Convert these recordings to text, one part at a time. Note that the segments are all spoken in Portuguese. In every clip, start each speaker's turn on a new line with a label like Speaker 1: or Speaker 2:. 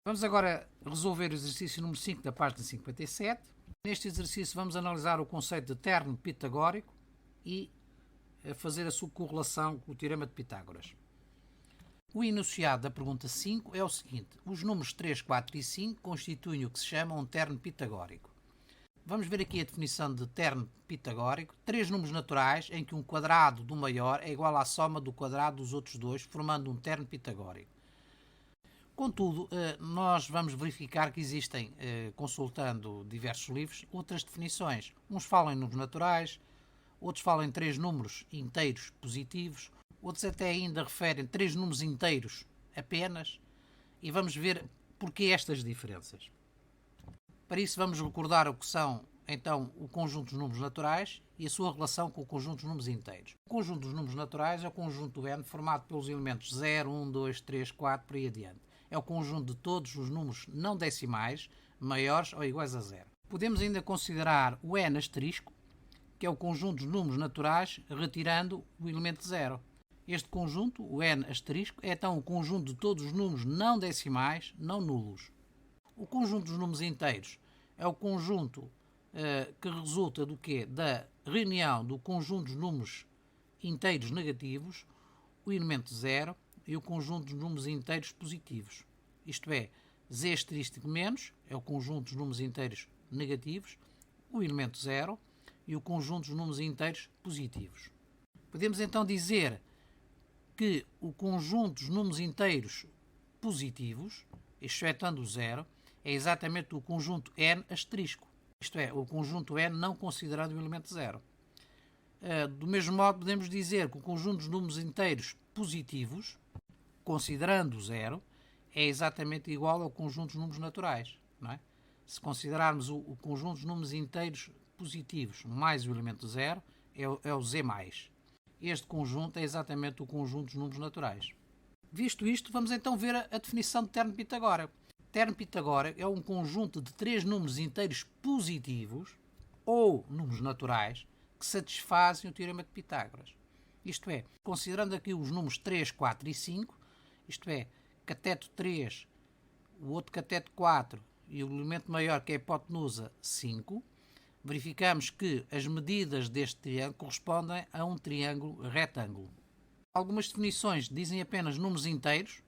Speaker 1: Vamos agora resolver o exercício número 5 da página 57. Neste exercício vamos analisar o conceito de terno pitagórico e fazer a sua correlação com o teorema de Pitágoras. O enunciado da pergunta 5 é o seguinte: os números 3, 4 e 5 constituem o que se chama um terno pitagórico. Vamos ver aqui a definição de terno pitagórico: três números naturais em que um quadrado do maior é igual à soma do quadrado dos outros dois, formando um terno pitagórico. Contudo, nós vamos verificar que existem, consultando diversos livros, outras definições. Uns falam em números naturais, outros falam em três números inteiros positivos, outros até ainda referem três números inteiros apenas, e vamos ver porquê estas diferenças. Para isso vamos recordar o que são, então, o conjunto dos números naturais e a sua relação com o conjunto dos números inteiros. O conjunto dos números naturais é o conjunto n formado pelos elementos 0, 1, 2, 3, 4, por aí adiante. É o conjunto de todos os números não decimais maiores ou iguais a zero. Podemos ainda considerar o n asterisco, que é o conjunto dos números naturais retirando o elemento zero. Este conjunto, o n asterisco, é então o conjunto de todos os números não decimais não nulos. O conjunto dos números inteiros é o conjunto que resulta do quê? Da reunião do conjunto dos números inteiros negativos, o elemento zero, e o conjunto dos números inteiros positivos. Isto é, z asterístico menos é o conjunto dos números inteiros negativos, o elemento zero e o conjunto dos números inteiros positivos. Podemos então dizer que o conjunto dos números inteiros positivos, excetuando o zero, é exatamente o conjunto n asterisco. Isto é, o conjunto n não considerando o elemento zero. Do mesmo modo, podemos dizer que o conjunto dos números inteiros positivos, considerando o zero, é exatamente igual ao conjunto dos números naturais. Não é? Se considerarmos o conjunto dos números inteiros positivos mais o elemento zero, é o z+. Este conjunto é exatamente o conjunto dos números naturais. Visto isto, vamos então ver a definição de terno pitagórico. Terno pitagórico é um conjunto de três números inteiros positivos ou números naturais que satisfazem o teorema de Pitágoras. Isto é, considerando aqui os números 3, 4 e 5, isto é, cateto 3, o outro cateto 4 e o elemento maior, que é a hipotenusa, 5, verificamos que as medidas deste triângulo correspondem a um triângulo retângulo. Algumas definições dizem apenas números inteiros.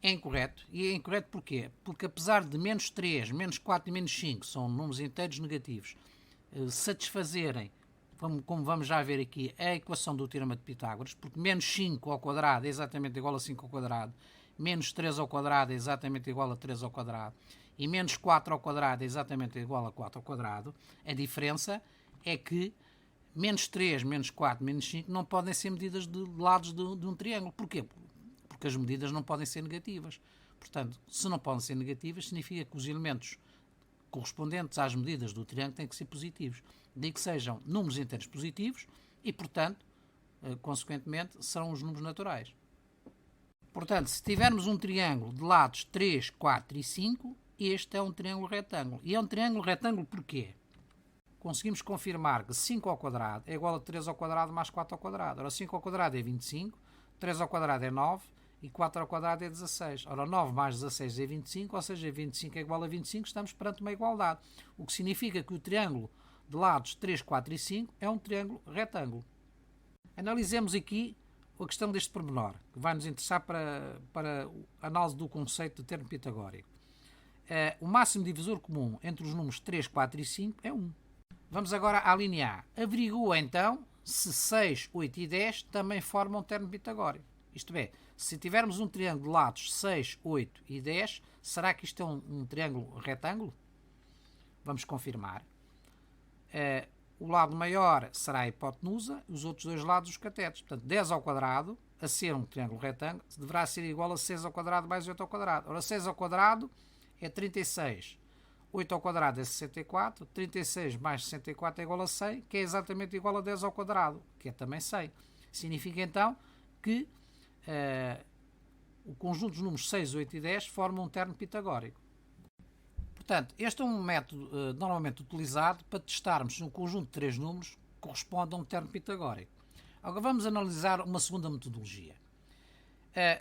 Speaker 1: É incorreto. E é incorreto porquê? Porque apesar de menos 3, menos 4 e menos 5 são números inteiros negativos, satisfazerem, como vamos já ver aqui, a equação do teorema de Pitágoras, porque menos 5 ao quadrado é exatamente igual a 5 ao quadrado, menos 3 ao quadrado é exatamente igual a 3 ao quadrado, e menos 4 ao quadrado é exatamente igual a 4 ao quadrado, a diferença é que menos 3, menos 4, menos 5 não podem ser medidas de lados de um triângulo. Porquê? Porque as medidas não podem ser negativas. Portanto, se não podem ser negativas, significa que os elementos correspondentes às medidas do triângulo têm que ser positivos. Daí que sejam números inteiros positivos e, portanto, consequentemente, serão os números naturais. Portanto, se tivermos um triângulo de lados 3, 4 e 5, este é um triângulo retângulo. E é um triângulo retângulo porquê? Conseguimos confirmar que 5 ao quadrado é igual a 3 ao quadrado mais 4 ao quadrado. Ora, 5 ao quadrado é 25, 3 ao quadrado é 9 e 4 ao quadrado é 16. Ora, 9 mais 16 é 25, ou seja, 25 é igual a 25, estamos perante uma igualdade. O que significa que o triângulo de lados 3, 4 e 5 é um triângulo retângulo. Analisemos aqui a questão deste pormenor, que vai nos interessar para a análise do conceito de termo pitagórico. O máximo divisor comum entre os números 3, 4 e 5 é 1. Vamos agora à linha A. Averigua então se 6, 8 e 10 também formam um termo pitagórico. Isto é, se tivermos um triângulo de lados 6, 8 e 10, será que isto é um triângulo retângulo? Vamos confirmar. O lado maior será a hipotenusa, os outros dois lados os catetos. Portanto, 10 ao quadrado, a ser um triângulo retângulo, deverá ser igual a 6 ao quadrado mais 8 ao quadrado. Ora, 6 ao quadrado é 36. 8 ao quadrado é 64, 36 mais 64 é igual a 100, que é exatamente igual a 10 ao quadrado, que é também 100. Significa então que o conjunto dos números 6, 8 e 10 formam um termo pitagórico. Portanto, este é um método normalmente utilizado para testarmos se um conjunto de três números corresponde a um termo pitagórico. Agora vamos analisar uma segunda metodologia.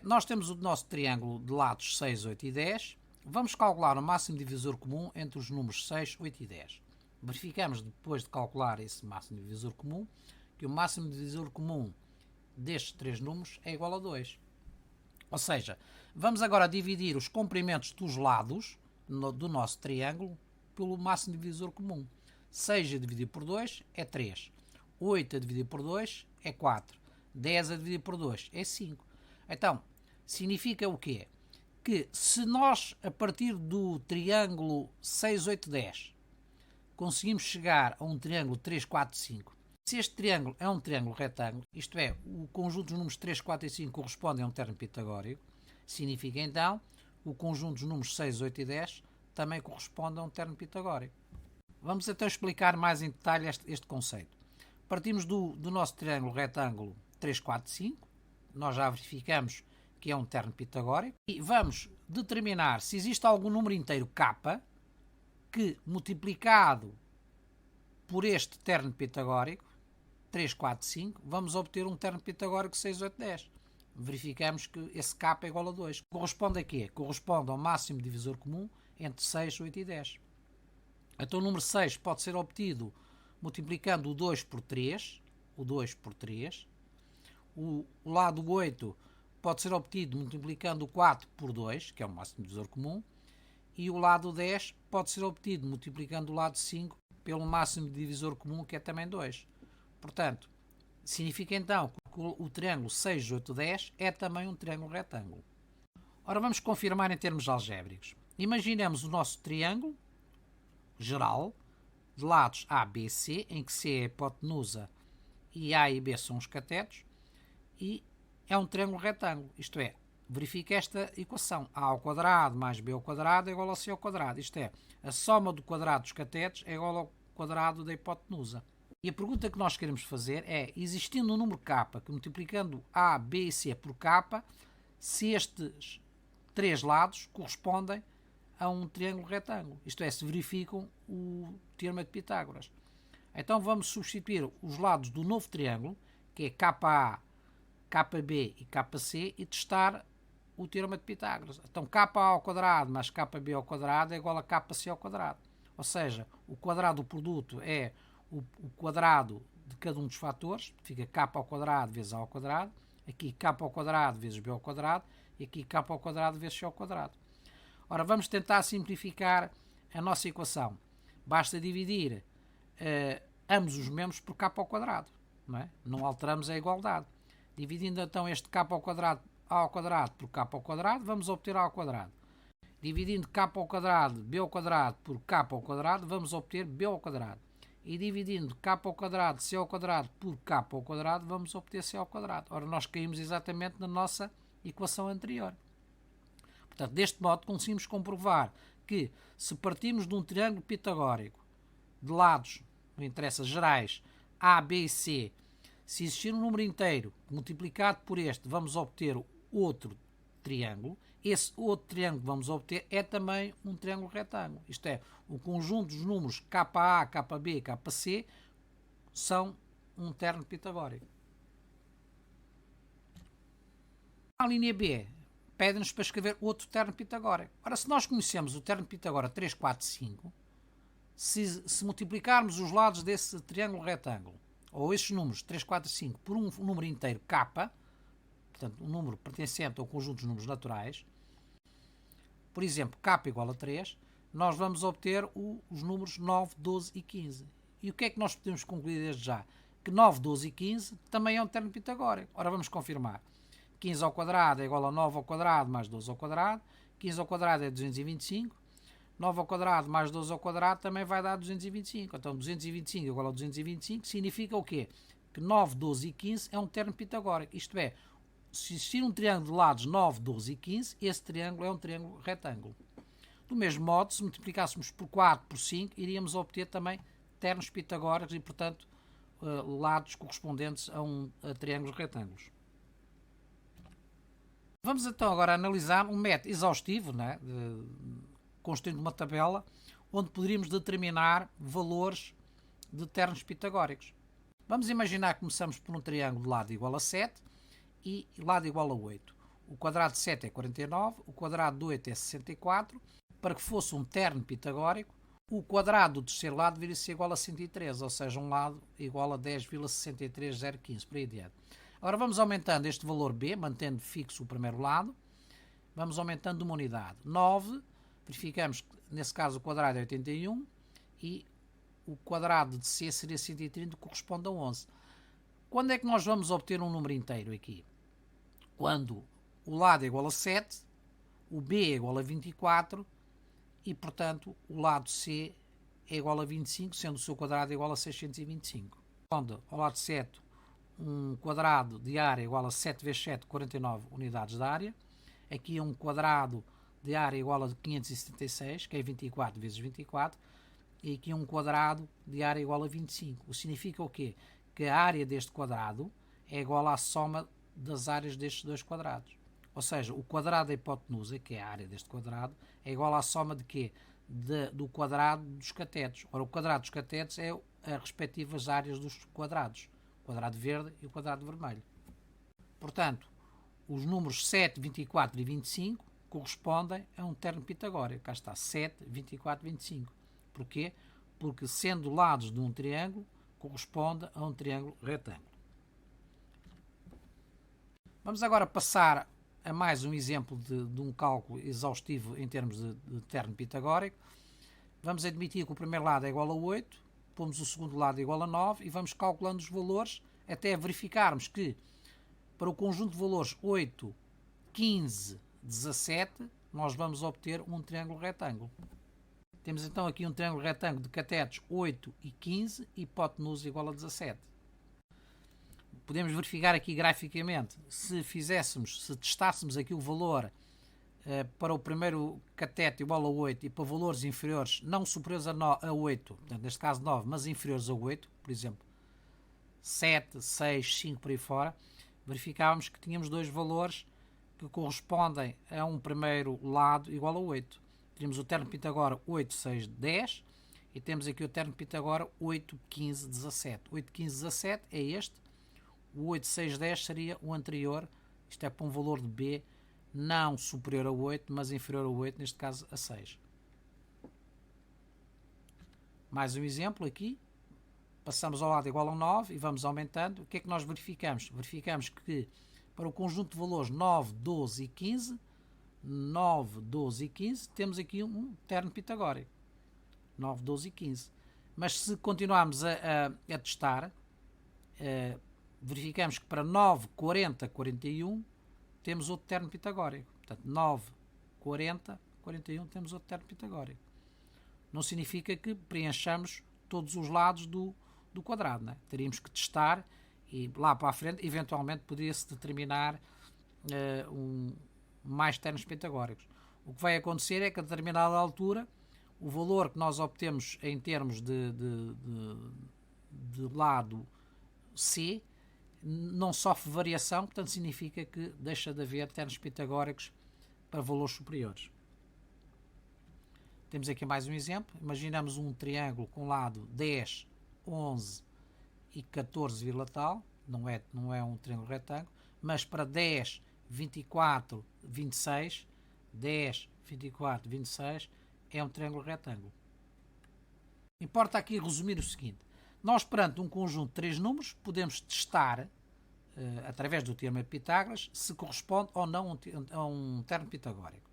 Speaker 1: Nós temos o nosso triângulo de lados 6, 8 e 10 Vamos calcular o máximo divisor comum entre os números 6, 8 e 10. Verificamos, depois de calcular esse máximo divisor comum, que o máximo divisor comum destes três números é igual a 2. Ou seja, vamos agora dividir os comprimentos dos lados do nosso triângulo pelo máximo divisor comum. 6 a dividir por 2 é 3. 8 a dividir por 2 é 4. 10 a dividir por 2 é 5. Então, significa o quê? Que se nós, a partir do triângulo 6, 8, 10, conseguimos chegar a um triângulo 3, 4, 5, se este triângulo é um triângulo retângulo, isto é, o conjunto dos números 3, 4 e 5 correspondem a um termo pitagórico, significa então que o conjunto dos números 6, 8 e 10 também corresponde a um termo pitagórico. Vamos então explicar mais em detalhe este conceito. Partimos do nosso triângulo retângulo 3, 4, 5, nós já verificamos que é um termo pitagórico, e vamos determinar se existe algum número inteiro k que, multiplicado por este termo pitagórico, 3, 4, 5, vamos obter um termo pitagórico 6, 8, 10. Verificamos que esse k é igual a 2. Corresponde a quê? Corresponde ao máximo divisor comum entre 6, 8 e 10. Então o número 6 pode ser obtido multiplicando o 2 por 3, o 2 por 3. O lado 8 pode ser obtido multiplicando o 4 por 2, que é o máximo divisor comum, e o lado 10 pode ser obtido multiplicando o lado 5 pelo máximo divisor comum, que é também 2. Portanto, significa então que o triângulo 6, 8, 10 é também um triângulo retângulo. Ora, vamos confirmar em termos algébricos. Imaginemos o nosso triângulo geral, de lados A, B e C, em que C é a hipotenusa e A e B são os catetos, e é um triângulo retângulo, isto é, verifica esta equação, a ao quadrado mais b ao quadrado é igual a c ao quadrado, isto é, a soma do quadrado dos catetos é igual ao quadrado da hipotenusa. E a pergunta que nós queremos fazer é, existindo um número k, que multiplicando a, b e c por k, se estes três lados correspondem a um triângulo retângulo, isto é, se verificam o teorema de Pitágoras. Então vamos substituir os lados do novo triângulo, que é KA, KB e KC, e testar o teorema de Pitágoras. Então KA ao quadrado mais KB ao quadrado é igual a KC ao quadrado. Ou seja, o quadrado do produto é o quadrado de cada um dos fatores, fica K ao quadrado vezes A ao quadrado, aqui K ao quadrado vezes B ao quadrado, e aqui K ao quadrado vezes C ao quadrado. Ora, vamos tentar simplificar a nossa equação. Basta dividir ambos os membros por k ao quadrado. Não alteramos a igualdade. Dividindo então este k ao quadrado por k ao quadrado, vamos obter a ao quadrado. Dividindo k ao quadrado, b ao quadrado por k ao quadrado, vamos obter b ao quadrado. E dividindo k ao quadrado, c ao quadrado por k ao quadrado, vamos obter c ao quadrado. Ora, nós caímos exatamente na nossa equação anterior. Portanto, deste modo conseguimos comprovar que se partirmos de um triângulo pitagórico de lados, não interessa, gerais, A, B e C, se existir um número inteiro multiplicado por este, vamos obter outro triângulo. Esse outro triângulo que vamos obter é também um triângulo retângulo. Isto é, o conjunto dos números KA, KB e KC são um termo pitagórico. A linha B pede-nos para escrever outro termo pitagórico. Ora, se nós conhecemos o termo Pitágoras 3, 4, 5, se multiplicarmos os lados desse triângulo retângulo, ou esses números 3, 4 e 5, por um número inteiro k, portanto, um número pertencente ao conjunto dos números naturais, por exemplo, k igual a 3, nós vamos obter os números 9, 12 e 15. E o que é que nós podemos concluir desde já? Que 9, 12 e 15 também é um termo pitagórico. Ora, vamos confirmar. 15 ao quadrado é igual a 9 ao quadrado mais 12 ao quadrado. 15 ao quadrado é 225. 9 ao quadrado mais 12 ao quadrado também vai dar 225. Então, 225 igual a 225 significa o quê? Que 9, 12 e 15 é um termo pitagórico. Isto é, se existir um triângulo de lados 9, 12 e 15, esse triângulo é um triângulo retângulo. Do mesmo modo, se multiplicássemos por 4, por 5, iríamos obter também termos pitagóricos e, portanto, lados correspondentes a triângulos retângulos. Vamos então agora analisar um método exaustivo, construindo uma tabela, onde poderíamos determinar valores de termos pitagóricos. Vamos imaginar que começamos por um triângulo de lado igual a 7 e lado igual a 8. o quadrado de 7 é 49, o quadrado de 8 é 64. Para que fosse um terno pitagórico, o quadrado do terceiro lado deveria ser igual a 113, ou seja, um lado igual a 10,63015, por aí adiante. Agora vamos aumentando este valor B, mantendo fixo o primeiro lado, vamos aumentando uma unidade. 9, verificamos que nesse caso o quadrado é 81 e o quadrado de C seria 130, que corresponde a 11. Quando é que nós vamos obter um número inteiro aqui? Quando o lado é igual a 7, o B é igual a 24 e, portanto, o lado C é igual a 25, sendo o seu quadrado igual a 625. Quando ao lado 7, um quadrado de área igual a 7 vezes 7, 49 unidades de área. Aqui é um quadrado de área igual a 576, que é 24 vezes 24. E aqui um quadrado de área igual a 25. O que significa o quê? Que a área deste quadrado é igual à soma das áreas destes dois quadrados. Ou seja, o quadrado da hipotenusa, que é a área deste quadrado, é igual à soma de quê? Do quadrado dos catetos. Ora, o quadrado dos catetos é as respectivas áreas dos quadrados. O quadrado verde e o quadrado vermelho. Portanto, os números 7, 24 e 25 correspondem a um terno pitagórico. Cá está, 7, 24 e 25. Porquê? Porque, sendo lados de um triângulo, corresponde a um triângulo retângulo. Vamos agora passar a mais um exemplo de um cálculo exaustivo em termos de terno pitagórico. Vamos admitir que o primeiro lado é igual a 8, pomos o segundo lado igual a 9 e vamos calculando os valores até verificarmos que para o conjunto de valores 8, 15, 17, nós vamos obter um triângulo retângulo. Temos então aqui um triângulo retângulo de catetos 8 e 15, hipotenusa igual a 17. Podemos verificar aqui graficamente, se testássemos aqui o valor para o primeiro cateto igual a 8 e para valores inferiores, não superiores a 8, portanto, neste caso 9, mas inferiores a 8, por exemplo, 7, 6, 5, por aí fora, verificávamos que tínhamos dois valores que correspondem a um primeiro lado igual a 8. Temos o terno Pitagora 8, 6, 10 e temos aqui o terno Pitagora 8, 15, 17. 8, 15, 17 é este. O 8, 6, 10 seria o anterior. Isto é para um valor de B não superior a 8, mas inferior a 8, neste caso a 6. Mais um exemplo aqui. Passamos ao lado igual a 9 e vamos aumentando. O que é que nós verificamos? Verificamos que para o conjunto de valores 9, 12 e 15, 9, 12 e 15, temos aqui um terno pitagórico. 9, 12 e 15. Mas se continuarmos a testar, verificamos que para 9, 40, 41, temos outro terno pitagórico. Portanto, 9, 40, 41, temos outro terno pitagórico. Não significa que preenchamos todos os lados do quadrado, né? Teríamos que testar e lá para a frente, eventualmente, poderia-se determinar mais ternos pitagóricos. O que vai acontecer é que a determinada altura o valor que nós obtemos em termos de lado C não sofre variação, portanto significa que deixa de haver ternos pitagóricos para valores superiores. Temos aqui mais um exemplo. Imaginamos um triângulo com lado 10, 11 e 14, tal. Não é um triângulo retângulo, mas para 10, 24, 26, 10, 24, 26 é um triângulo retângulo. Importa aqui resumir o seguinte. Nós, perante um conjunto de três números, podemos testar, através do teorema de Pitágoras, se corresponde ou não a um terno pitagórico.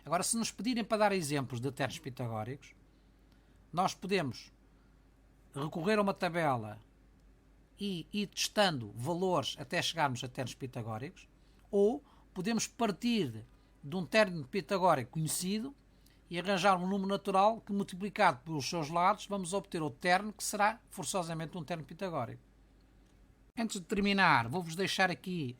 Speaker 1: Agora, se nos pedirem para dar exemplos de ternos pitagóricos, nós podemos recorrer a uma tabela e ir testando valores até chegarmos a ternos pitagóricos, ou podemos partir de um terno pitagórico conhecido e arranjar um número natural que, multiplicado pelos seus lados, vamos obter outro terno que será forçosamente um terno pitagórico. Antes de terminar, vou-vos deixar aqui,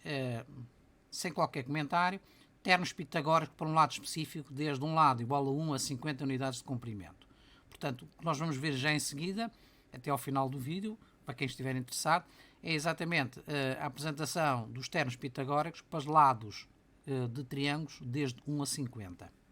Speaker 1: sem qualquer comentário, ternos pitagóricos para um lado específico, desde um lado igual a 1 a 50 unidades de comprimento. Portanto, o que nós vamos ver já em seguida, até ao final do vídeo, para quem estiver interessado, é exatamente a apresentação dos ternos pitagóricos para os lados de triângulos desde 1 a 50.